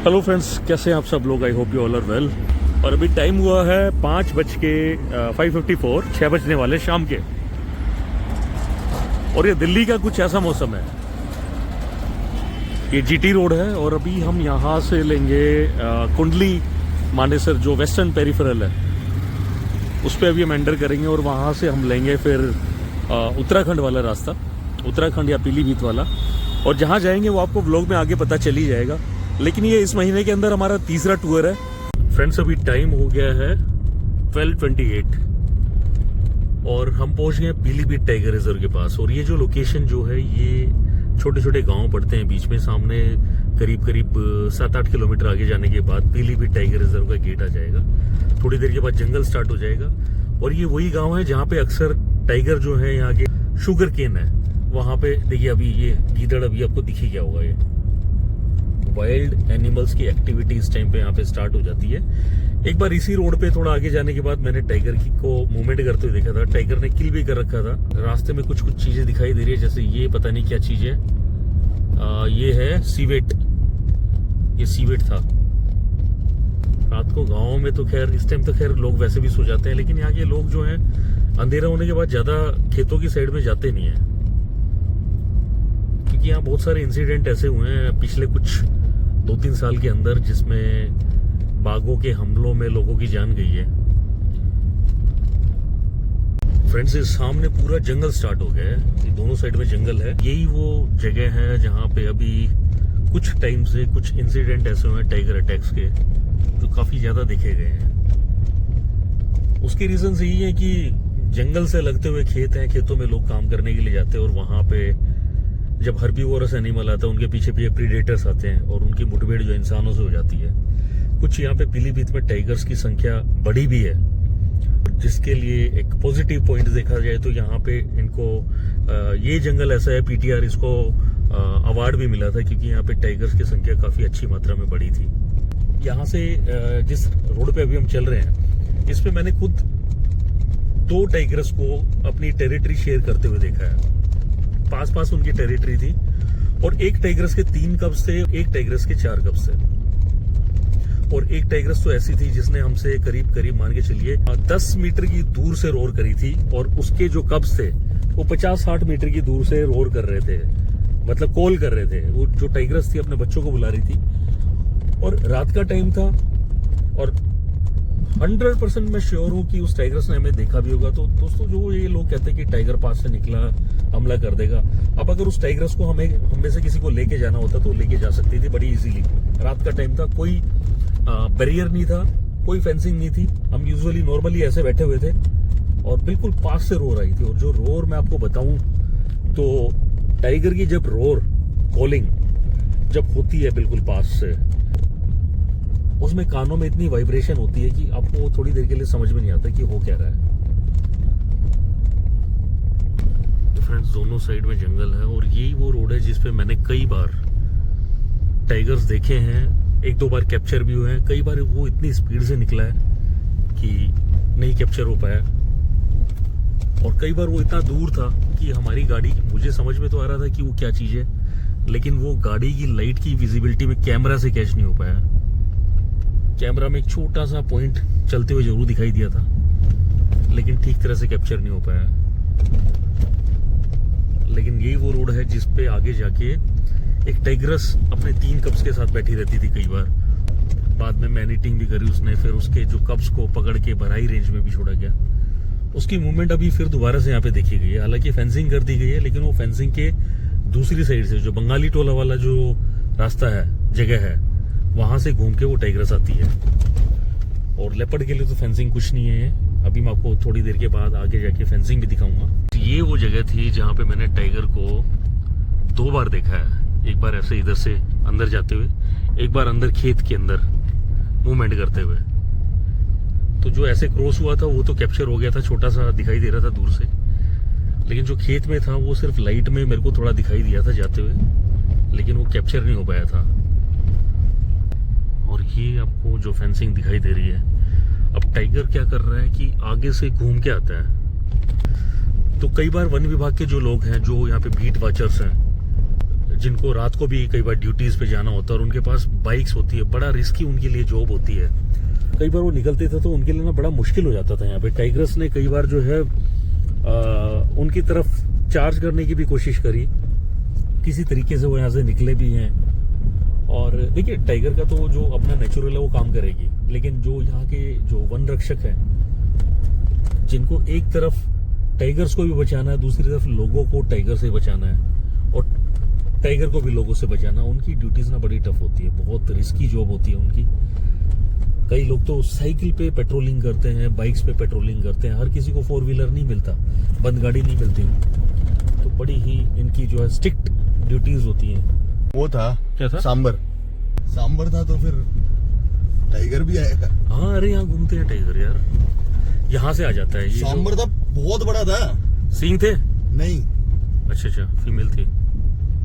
Hello friends, कैसे हैं आप सब लोग। I hope you all are well. और अभी टाइम हुआ है 5:54, 6 बजने वाले शाम के। और ये दिल्ली का कुछ ऐसा मौसम है। ये जीटी रोड है और अभी हम यहाँ से लेंगे कुंडली मानेसर, जो वेस्टर्न पेरिफेरल है, उस पर अभी हम एंटर करेंगे और वहाँ से हम लेंगे फिर उत्तराखंड वाला रास्ता, उत्तराखंड या पीलीभीत वाला। और जहाँ जाएंगे वो आपको व्लॉग में आगे पता चल ही जाएगा। लेकिन ये इस महीने के अंदर हमारा तीसरा टूर है। फ्रेंड्स, अभी टाइम हो गया है 12:28 और हम पहुंच गए पीलीभीत टाइगर रिजर्व के पास। और ये जो लोकेशन जो है, ये छोटे छोटे गांव पड़ते हैं बीच में। सामने करीब 7-8 किलोमीटर आगे जाने के बाद पीलीभीत टाइगर रिजर्व का गेट आ जाएगा। थोड़ी देर के बाद जंगल स्टार्ट हो जाएगा और ये वही गाँव है जहाँ पे अक्सर टाइगर जो है, यहाँ के शुगर केन है वहाँ पे। देखिए अभी ये गीदड़ अभी आपको दिखी क्या होगा। ये वाइल्ड एनिमल्स की एक्टिविटी इस टाइम पे यहाँ पे स्टार्ट हो जाती है। एक बार इसी रोड पे थोड़ा आगे जाने के बाद मैंने टाइगर की को मूवमेंट करते हुए देखा था। टाइगर ने किल भी कर रखा था। रास्ते में कुछ चीजें दिखाई दे रही है, जैसे ये पता नहीं क्या चीज है। ये है सीवेट, ये सीवेट था। रात को गाँव में तो खैर इस टाइम तो खैर लोग वैसे भी सो जाते हैं, लेकिन यहाँ के लोग जो है अंधेरा होने के बाद ज्यादा खेतों की साइड में जाते नहीं है, क्योंकि यहाँ बहुत सारे इंसिडेंट ऐसे हुए हैं पिछले कुछ 2-3 साल के अंदर, जिसमें बाघों के हमलों में लोगों की जान गई है। फ्रेंड्स, इस सामने पूरा जंगल स्टार्ट हो गया है। ये दोनों साइड में जंगल है। यही वो जगह है जहाँ पे अभी कुछ टाइम से कुछ इंसिडेंट ऐसे हुए हैं टाइगर अटैक्स के, जो काफी ज्यादा देखे गए हैं। उसके रीजन यही है कि जंगल से लगते हुए खेत हैं, खेतों में लोग काम करने के लिए जाते हैं और वहां पे जब हर्बीवोरस एनिमल आता है उनके पीछे प्रीडेटर्स आते हैं और उनकी मुठभेड़ जो इंसानों से हो जाती है। कुछ यहाँ पे पीलीभीत में टाइगर्स की संख्या बढ़ी भी है, जिसके लिए एक पॉजिटिव पॉइंट देखा जाए तो यहाँ पे इनको ये जंगल ऐसा है, पीटीआर इसको अवार्ड भी मिला था, क्योंकि यहाँ पे टाइगर्स की संख्या काफी अच्छी मात्रा में बढ़ी थी। यहाँ से जिस रोड पे अभी हम चल रहे हैं, इस पे मैंने खुद 2 टाइगर्स को अपनी टेरिटरी शेयर करते हुए देखा है। पास उनकी टेरिटरी थी और एक टाइगर्स के 3 कब्स थे, एक टाइगर्स के 4 कब्स थे। और एक टाइगर्स तो ऐसी थी जिसने हमसे करीब मान के चलिए 10 मीटर की दूर से रोर करी थी, और उसके जो कब्स थे वो 50-60 मीटर की दूर से रोर कर रहे थे, मतलब कॉल कर रहे थे। वो जो टाइगर्स थी अपने बच्चों को बुला रही थी और रात का टाइम था और 100% मैं श्योर हूँ कि उस टाइगर्स ने हमें देखा भी होगा। तो दोस्तों, जो ये लोग कहते हैं कि टाइगर पास से निकला हमला कर देगा, अब अगर उस टाइगर्स को हम में से किसी को लेके जाना होता तो लेके जा सकती थी बड़ी इजीली। रात का टाइम था, कोई बैरियर नहीं था, कोई फेंसिंग नहीं थी। हम यूजुअली नॉर्मली ऐसे बैठे हुए थे और बिल्कुल पास से रोर आई थी। और जो रोर मैं आपको बताऊं तो टाइगर की जब रोर कॉलिंग जब होती है बिल्कुल पास से, उसमें कानों में इतनी वाइब्रेशन होती है कि आपको थोड़ी देर के लिए समझ में नहीं आता कि हो क्या रहा है। फ्रेंड्स, दोनों साइड में जंगल है और यही वो रोड है जिसपे मैंने कई बार टाइगर्स देखे हैं। 1-2 बार कैप्चर भी हुए हैं। कई बार वो इतनी स्पीड से निकला है कि नहीं कैप्चर हो पाया, और कई बार वो इतना दूर था कि हमारी गाड़ी, मुझे समझ में तो आ रहा था कि वो क्या चीज है, लेकिन वो गाड़ी की लाइट की विजिबिलिटी में कैमरा से कैच नहीं हो पाया। कैमरा में एक छोटा सा पॉइंट चलते हुए जरूर दिखाई दिया था, लेकिन ठीक तरह से कैप्चर नहीं हो पाया। लेकिन यही वो रोड है जिसपे आगे जाके एक टाइगरस अपने 3 कब्स के साथ बैठी रहती थी कई बार। बाद में मैनीटिंग भी करी उसने, फिर उसके जो कब्स को पकड़ के बराई रेंज में भी छोड़ा गया। उसकी मूवमेंट अभी फिर दोबारा से यहाँ पे देखी गई है। हालांकि फेंसिंग कर दी गई है, लेकिन वो फेंसिंग के दूसरी साइड से, जो बंगाली टोला वाला जो रास्ता है, जगह है, वहां से घूम के वो टाइगर्स आती है। और लेपर्ड के लिए तो फेंसिंग कुछ नहीं है। अभी मैं आपको थोड़ी देर के बाद आगे जाके फेंसिंग भी दिखाऊंगा। ये वो जगह थी जहाँ पे मैंने टाइगर को 2 बार देखा है। एक बार ऐसे इधर से अंदर जाते हुए, एक बार अंदर खेत के अंदर मूवमेंट करते हुए। तो जो ऐसे क्रॉस हुआ था वो तो कैप्चर हो गया था, छोटा सा दिखाई दे रहा था दूर से। लेकिन जो खेत में था वो सिर्फ लाइट में मेरे को थोड़ा दिखाई दिया था जाते हुए, लेकिन वो कैप्चर नहीं हो पाया था। और ये आपको जो फेंसिंग दिखाई दे रही है, अब टाइगर क्या कर रहा है कि आगे से घूम के आता है। तो कई बार वन विभाग के जो लोग हैं, जो यहाँ पे बीट वॉचर्स हैं, जिनको रात को भी कई बार ड्यूटीज पे जाना होता है और उनके पास बाइक्स होती है, बड़ा रिस्की उनके लिए जॉब होती है। कई बार वो निकलते थे तो उनके लिए ना बड़ा मुश्किल हो जाता था। यहाँ पे टाइगर्स ने कई बार जो है उनकी तरफ चार्ज करने की भी कोशिश करी, किसी तरीके से वो यहाँ से निकले भी हैं। और देखिए टाइगर का तो जो अपना नेचुरल है वो काम करेगी, लेकिन जो यहाँ के जो वन रक्षक हैं, जिनको एक तरफ टाइगर्स को भी बचाना है, दूसरी तरफ लोगों को टाइगर से बचाना है और टाइगर को भी लोगों से बचाना, उनकी ड्यूटीज ना बड़ी टफ होती है, बहुत रिस्की जॉब होती है उनकी। कई लोग तो साइकिल पे पेट्रोलिंग करते हैं, बाइक्स पे पेट्रोलिंग करते हैं, हर किसी को 4 व्हीलर नहीं मिलता, बंद गाड़ी नहीं मिलती, तो बड़ी ही इनकी जो है स्ट्रिक्ट ड्यूटीज होती हैं। वो था क्या था? सांबर था, तो फिर टाइगर भी आएगा। हाँ, अरे यहाँ घूमते हैं टाइगर यार, यहाँ से आ जाता है ये। सांबर था, बहुत बड़ा था। सींग थे? नहीं, अच्छा, फीमेल थी।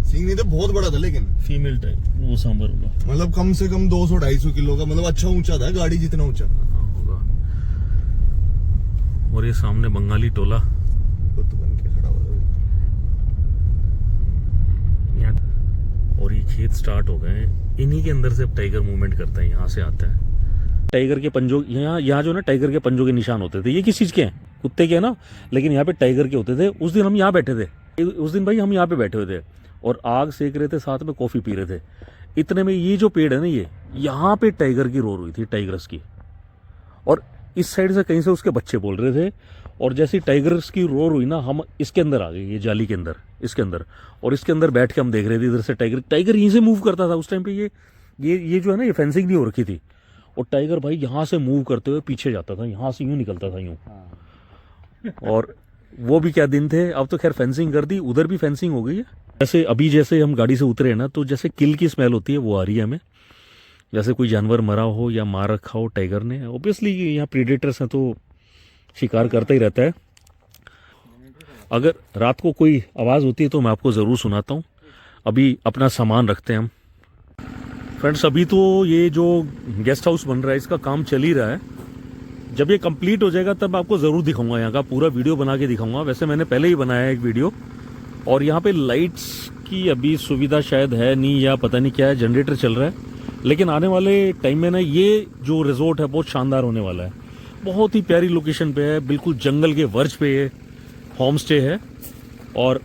सींग नहीं था, बहुत बड़ा था, लेकिन फीमेल टाइप वो सांबर होगा, मतलब कम से कम 200-250 किलो का, मतलब अच्छा ऊंचा था, गाड़ी जितना ऊंचा होगा। और ये सामने बंगाली टोला बुत बन के खड़ा हुआ यहाँ, और ये खेत स्टार्ट हो गए हैं। इन्हीं के अंदर से अब टाइगर मूवमेंट करता है, यहाँ से आता है। टाइगर के पंजों, यहाँ जो ना टाइगर के पंजों के निशान होते थे। ये किस चीज के हैं? कुत्ते के है ना, लेकिन यहाँ पे टाइगर के होते थे। उस दिन हम यहाँ बैठे थे, उस दिन भाई हम यहाँ पे बैठे हुए थे और आग सेक रहे थे, साथ में कॉफी पी रहे थे। इतने में ये जो पेड़ है ना, ये यहाँ पे टाइगर की रोर हुई थी, टाइगर्स की। और इस साइड से कहीं से उसके बच्चे बोल रहे थे, और जैसे टाइगर्स की रोर हुई ना, हम इसके अंदर आ गए, ये जाली के अंदर, इसके अंदर। और इसके अंदर बैठ के हम देख रहे थे, इधर से टाइगर यहीं से मूव करता था। उस टाइम पे ये जो है ना, ये फेंसिंग नहीं हो रखी थी, और टाइगर भाई यहाँ से मूव करते हुए पीछे जाता था, यहाँ से यूं निकलता था यूं। और वो भी क्या दिन थे। अब तो खैर फेंसिंग कर दी, उधर भी फेंसिंग हो गई है। जैसे हम गाड़ी से उतरे हैं ना, तो जैसे किल की स्मेल होती है वो आ रही है हमें, जैसे कोई जानवर मरा हो या मार रखा हो टाइगर ने। ऑब्वियसली यहाँ प्रीडेटर्स हैं तो शिकार करता ही रहता है। अगर रात को कोई आवाज़ होती है तो मैं आपको ज़रूर सुनाता हूँ। अभी अपना सामान रखते हैं हम। फ्रेंड्स, अभी तो ये जो गेस्ट हाउस बन रहा है इसका काम चल ही रहा है। जब ये कंप्लीट हो जाएगा तब आपको ज़रूर दिखाऊंगा, यहाँ का पूरा वीडियो बना के दिखाऊंगा। वैसे मैंने पहले ही बनाया है एक वीडियो, और यहाँ पे लाइट्स की अभी सुविधा शायद है नहीं, या पता नहीं क्या है, जनरेटर चल रहा है। लेकिन आने वाले टाइम में ना ये जो रिजॉर्ट है बहुत शानदार होने वाला है। बहुत ही प्यारी लोकेशन पे है, बिल्कुल जंगल के वर्ज पे ये होम स्टे है। और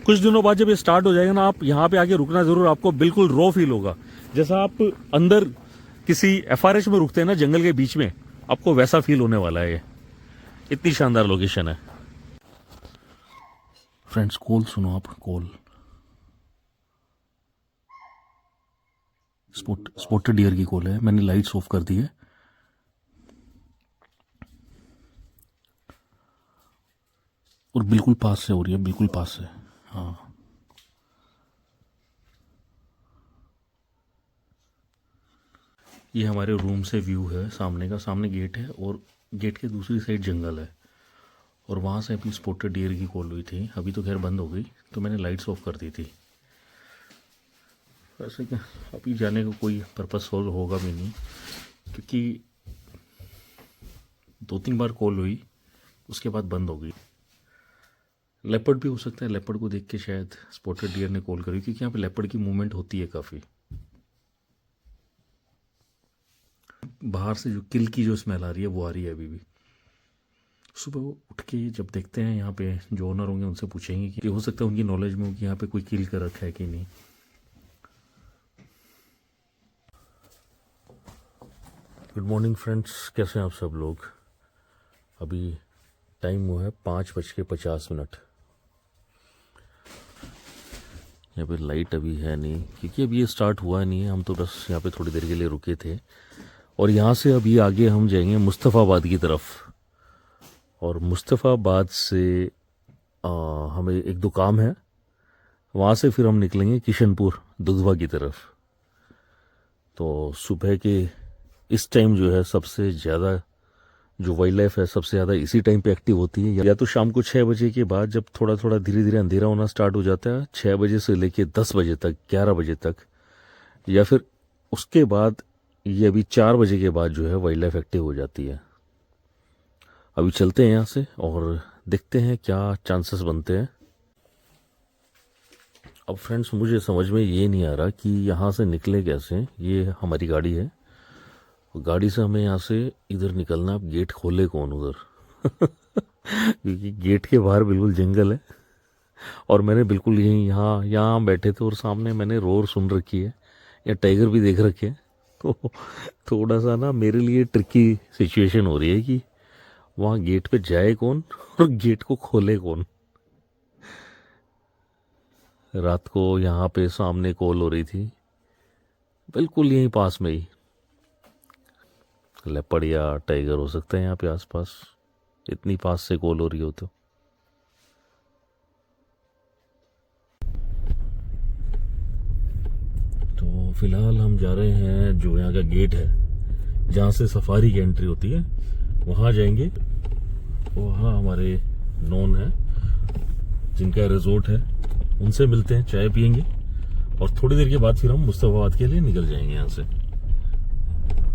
कुछ दिनों बाद जब ये स्टार्ट हो जाएगा ना, आप यहाँ पे आके रुकना ज़रूर, आपको बिल्कुल रॉ फील होगा। जैसा आप अंदर किसी FRH में रुकते हैं ना जंगल के बीच में, आपको वैसा फील होने वाला है। ये इतनी शानदार लोकेशन है। फ्रेंड्स, कॉल सुनो आप, कॉल स्पॉटेड डियर की कॉल है। मैंने लाइट्स ऑफ कर दी है। और बिल्कुल पास से हो रही है, बिल्कुल पास से। हाँ, ये हमारे रूम से व्यू है सामने का। सामने गेट है और गेट के दूसरी साइड जंगल है, और वहाँ से अभी स्पॉटेड डियर की कॉल हुई थी। अभी तो खैर बंद हो गई, तो मैंने लाइट्स ऑफ कर दी थी। वैसे क्या अभी जाने का कोई पर्पस होगा भी नहीं, क्योंकि 2-3 बार कॉल हुई, उसके बाद बंद हो गई। लेपर्ड भी हो सकता है, लेपर्ड को देख के शायद स्पॉटेड डियर ने कॉल करी, क्योंकि यहाँ पे लेपर्ड की मूवमेंट होती है काफ़ी। बाहर से जो किल की जो स्मेल आ रही है वो आ रही है अभी भी। सुबह उठ के जब देखते हैं यहाँ पे जो ओनर होंगे उनसे पूछेंगे कि हो सकता है उनकी नॉलेज में हो कि यहाँ पे कोई किल कर रखा है कि नहीं। गुड मॉर्निंग फ्रेंड्स, कैसे हैं आप सब लोग। अभी टाइम हुआ है 5:50। यहाँ पे लाइट अभी है नहीं, क्योंकि अभी ये स्टार्ट हुआ नहीं है। हम तो बस यहाँ पे थोड़ी देर के लिए रुके थे, और यहाँ से अभी आगे हम जाएंगे मुस्तफ़ाबाद की तरफ, और मुस्तफ़ाबाद से हमें एक दो काम है, वहाँ से फिर हम निकलेंगे किशनपुर दुधवा की तरफ। तो सुबह के इस टाइम जो है सबसे ज़्यादा जो वाइल्ड लाइफ है सबसे ज़्यादा इसी टाइम पे एक्टिव होती है, या तो शाम को 6 बजे के बाद, जब थोड़ा थोड़ा धीरे धीरे अंधेरा होना स्टार्ट हो जाता है, 6 बजे से लेके 10 बजे तक, 11 बजे तक, या फिर उसके बाद ये अभी 4 बजे के बाद जो है वाइल्ड लाइफ एक्टिव हो जाती है। अभी चलते हैं यहाँ से और देखते हैं क्या चांसेस बनते हैं। अब फ्रेंड्स मुझे समझ में ये नहीं आ रहा कि यहाँ से निकले कैसे। ये हमारी गाड़ी है, गाड़ी से हमें यहाँ से इधर निकलना। अब गेट खोले कौन उधर क्योंकि गेट के बाहर बिल्कुल जंगल है और मैंने बिल्कुल यहीं यहाँ बैठे थे और सामने मैंने रोर सुन रखी है या टाइगर भी देख रखे हैं। तो थोड़ा सा ना मेरे लिए ट्रिकी सिचुएशन हो रही है कि वहाँ गेट पे जाए कौन और गेट को खोले कौन। रात को यहाँ पे सामने कॉल हो रही थी, बिल्कुल यहीं पास में ही। लेपर्ड या टाइगर हो सकता है यहाँ पे आसपास, इतनी पास से कॉल हो रही हो तो फिलहाल हम जा रहे हैं जो यहाँ का गेट है जहाँ से सफारी की एंट्री होती है, वहाँ जाएंगे। वहाँ हमारे नॉन है जिनका रिजोर्ट है, उनसे मिलते हैं, चाय पियेंगे और थोड़ी देर के बाद फिर हम मुस्तफाबाद के लिए निकल जाएंगे। यहाँ से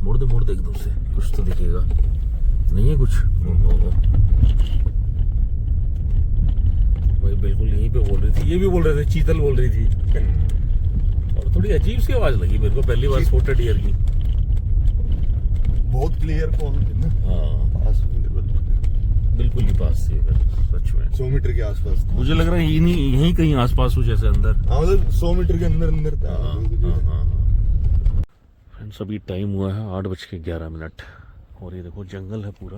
मोड़ दे एकदम से, कुछ तो दिखेगा नहीं है कुछ। भाई बिल्कुल यहीं पे बोल रही थी, ये भी बोल रहे थे, चीतल बोल रही थी और थोड़ी अजीब सी आवाज लगी मेरे को पहली बार स्पॉटेड डियर की। बहुत क्लियर कॉल थी ना। हाँ पास में बिल्कुल ही पास थी अगर सच में 100 मीटर के आसपास था। मुझे लग रहा है यहीं कहीं आसपास हो जैसे अंदर। हाँ मतलब 100 मीटर के अंदर था। फ्रेंड्स अभी टाइम हुआ है 8:11 और ये देखो जंगल है पूरा।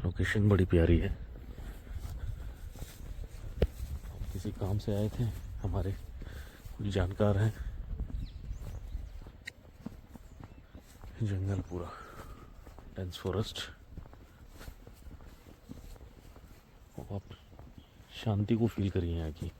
लोकेशन बड़ी प्यारी है। किसी काम से आए थे, हमारे कोई जानकार हैं। जंगल पूरा डेंस फॉरेस्ट, आप शांति को फील करिए यहाँ की।